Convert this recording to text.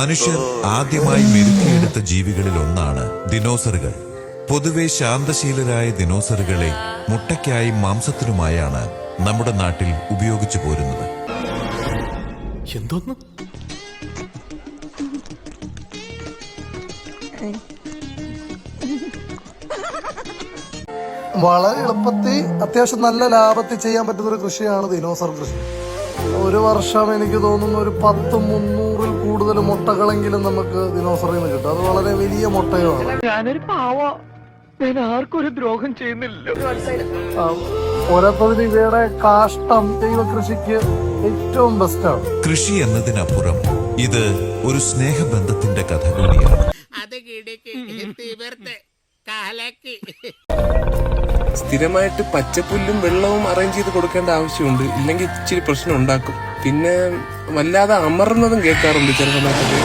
മനുഷ്യർ ആദ്യമായി മെരുക്കിയെടുത്ത ജീവികളിൽ ഒന്നാണ് ദിനോസറുകൾ. പൊതുവെ ശാന്തശീലരായ ദിനോസറുകളെ മുട്ടയ്ക്കായും മാംസത്തിനുമായാണ് നമ്മുടെ നാട്ടിൽ ഉപയോഗിച്ചു പോരുന്നത്. എന്തോന്ന് വളരെ എളുപ്പത്തിൽ അത്യാവശ്യം നല്ല ലാഭത്തിൽ ചെയ്യാൻ പറ്റുന്ന ഒരു കൃഷിയാണ് ദിനോസർ കൃഷി. ഒരു വർഷം എനിക്ക് തോന്നുന്നു ഒരു 300-ൽ കൂടുതൽ മുട്ടകളെങ്കിലും നമുക്ക് ദിനോസറിൽ നിന്ന് കിട്ടും. അത് വളരെ വലിയ മുട്ടയുമാണ്. ഞാനൊരു പാവോ, ഞാൻ ആർക്കും ഒരു ദ്രോഹം ചെയ്യുന്നില്ല. പോരാത്തതിന് ഇവയുടെ കാഷ്ടം ജൈവ കൃഷിക്ക് ഏറ്റവും ബെസ്റ്റാണ്. കൃഷി എന്നതിനപ്പുറം ഇത് ഒരു സ്നേഹബന്ധത്തിന്റെ കഥ കൂടിയാണ്. സ്ഥിരമായിട്ട് പച്ചപ്പുല്ലും വെള്ളവും അറേഞ്ച് ചെയ്ത് കൊടുക്കേണ്ട ആവശ്യമുണ്ട്. ഇല്ലെങ്കിൽ ഇച്ചിരി പ്രശ്നം ഉണ്ടാക്കും. പിന്നെ വല്ലാതെ അമർന്നതും കേൾക്കാറുണ്ട് ചില സമയത്തൊക്കെ.